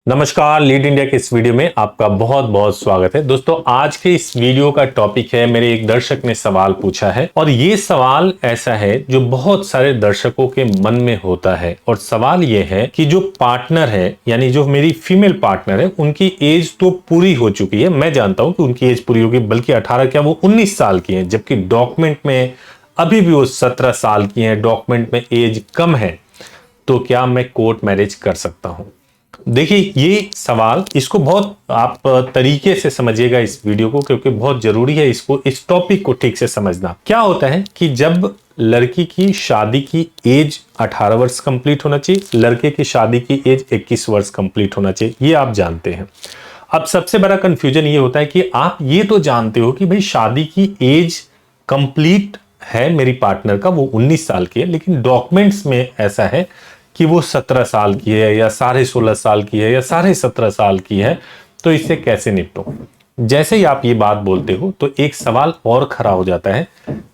नमस्कार, lead India के इस वीडियो में आपका बहुत बहुत स्वागत है। दोस्तों, आज के इस वीडियो का टॉपिक है, मेरे एक दर्शक ने सवाल पूछा है और ये सवाल ऐसा है जो बहुत सारे दर्शकों के मन में होता है। और सवाल ये है कि जो पार्टनर है, यानी जो मेरी फीमेल पार्टनर है, उनकी एज तो पूरी हो चुकी है। मैं जानता हूं कि उनकी एज पूरी होगी, बल्कि 18 क्या वो 19 साल की है, जबकि डॉक्यूमेंट में अभी भी वो 17 साल की है, डॉक्यूमेंट में एज कम है। तो क्या मैं कोर्ट मैरिज कर सकता हूं? देखिए, ये सवाल, इसको बहुत आप तरीके से समझिएगा इस वीडियो को, क्योंकि बहुत जरूरी है इसको, इस टॉपिक को ठीक से समझना। क्या होता है कि जब लड़की की शादी की एज 18 वर्ष कंप्लीट होना चाहिए, लड़के की शादी की एज 21 वर्ष कंप्लीट होना चाहिए, ये आप जानते हैं। अब सबसे बड़ा कंफ्यूजन ये होता है कि आप ये तो जानते हो कि भाई शादी की एज कंप्लीट है मेरी पार्टनर का, वो 19 साल की है, लेकिन डॉक्यूमेंट्स में ऐसा है कि वो 17 साल की है, या 16.5 साल की है, या 17.5 साल की है। तो इससे कैसे निपटो? जैसे ही आप ये बात बोलते हो तो एक सवाल और खड़ा हो जाता है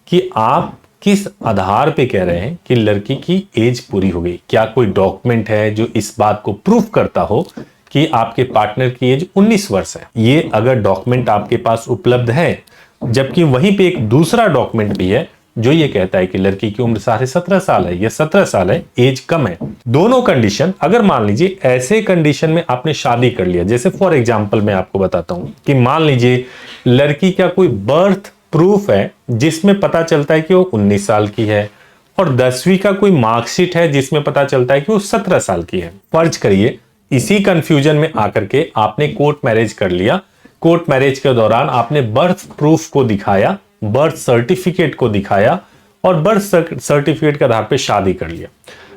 कि आप किस आधार पे कह रहे हैं कि लड़की की एज पूरी हो गई? क्या कोई डॉक्यूमेंट है जो इस बात को प्रूफ करता हो कि आपके पार्टनर की एज 19 वर्ष है? ये अगर डॉक्यूमेंट आपके पास उपलब्ध है, जबकि वहीं पे एक दूसरा डॉक्यूमेंट भी है जो ये कहता है कि लड़की की उम्र 17.5 साल है या 17 साल है, एज कम है, दोनों कंडीशन, अगर मान लीजिए ऐसे कंडीशन में आपने शादी कर लिया, जैसे फॉर एग्जांपल मैं आपको बताता हूं कि मान लीजिए लड़की का कोई बर्थ प्रूफ है जिसमें पता चलता है कि वो 19 साल की है, और 10वीं का कोई मार्कशीट है जिसमें पता चलता है कि वो 17 साल की है। फर्ज करिए इसी कंफ्यूजन में आकर के आपने कोर्ट मैरिज कर लिया। कोर्ट मैरिज के दौरान आपने बर्थ प्रूफ को दिखाया, बर्थ सर्टिफिकेट को दिखाया, और बर्थ सर्टिफिकेट के आधार पे शादी कर लिया।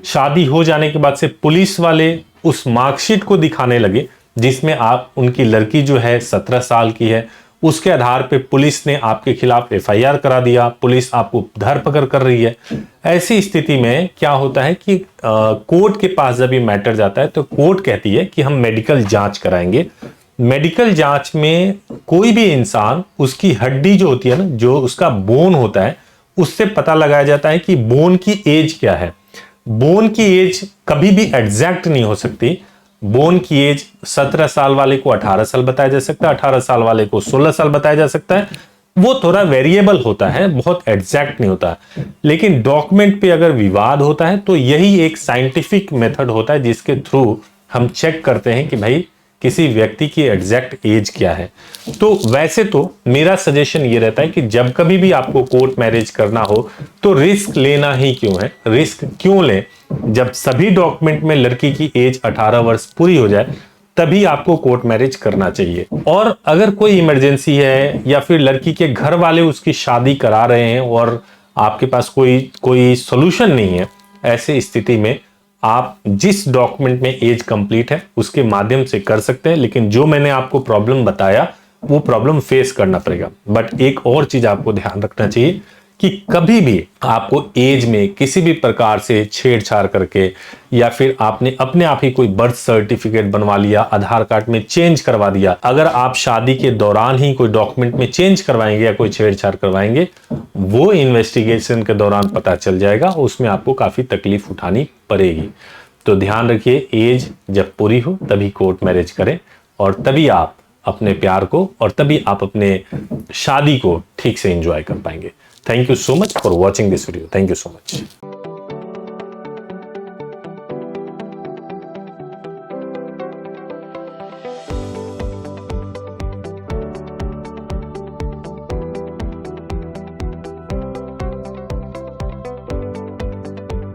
शादी हो जाने के बाद से पुलिस वाले उस मार्कशीट को दिखाने लगे जिसमें आप, उनकी लड़की जो है 17 साल की है। उसके आधार पे पुलिस ने आपके खिलाफ FIR करा दिया, पुलिस आपको धरपकड़ कर रही है। ऐसी स्थिति में क्या होता है कि कोर्ट के पास जब ये मैटर जाता है तो कोर्ट कहती है कि हम मेडिकल जांच कराएंगे। मेडिकल जांच में कोई भी इंसान, उसकी हड्डी जो होती है ना, जो उसका बोन होता है, उससे पता लगाया जाता है कि बोन की एज क्या है। बोन की एज कभी भी एग्जैक्ट नहीं हो सकती। बोन की एज 17 साल वाले को 18 साल बताया जा सकता है, 18 साल वाले को 16 साल बताया जा सकता है। वो थोड़ा वेरिएबल होता है, बहुत एग्जैक्ट नहीं होता। लेकिन डॉक्यूमेंट पे अगर विवाद होता है तो यही एक साइंटिफिक मेथड होता है जिसके थ्रू हम चेक करते हैं कि भाई किसी व्यक्ति की एग्जैक्ट एज क्या है। तो वैसे तो मेरा सजेशन ये रहता है कि जब कभी भी आपको कोर्ट मैरिज करना हो तो रिस्क लेना ही क्यों है, रिस्क क्यों लें? जब सभी डॉक्यूमेंट में लड़की की एज 18 वर्ष पूरी हो जाए तभी आपको कोर्ट मैरिज करना चाहिए। और अगर कोई इमरजेंसी है या फिर लड़की के घर वाले उसकी शादी करा रहे हैं और आपके पास कोई सोल्यूशन नहीं है, ऐसे स्थिति में आप जिस डॉक्यूमेंट में एज कंप्लीट है उसके माध्यम से कर सकते हैं। लेकिन जो मैंने आपको प्रॉब्लम बताया वो प्रॉब्लम फेस करना पड़ेगा। बट एक और चीज आपको ध्यान रखना चाहिए कि कभी भी आपको एज में किसी भी प्रकार से छेड़छाड़ करके, या फिर आपने अपने आप ही कोई बर्थ सर्टिफिकेट बनवा लिया, आधार कार्ड में चेंज करवा दिया, अगर आप शादी के दौरान ही कोई डॉक्यूमेंट में चेंज करवाएंगे या कोई छेड़छाड़ करवाएंगे, वो इन्वेस्टिगेशन के दौरान पता चल जाएगा, उसमें आपको काफी तकलीफ उठानी पड़ेगी। तो ध्यान रखिए, एज जब पूरी हो तभी कोर्ट मैरिज करें, और तभी आप अपने प्यार को, और तभी आप अपने शादी को ठीक से एंजॉय कर पाएंगे। Thank you so much for watching this video. Thank you so much.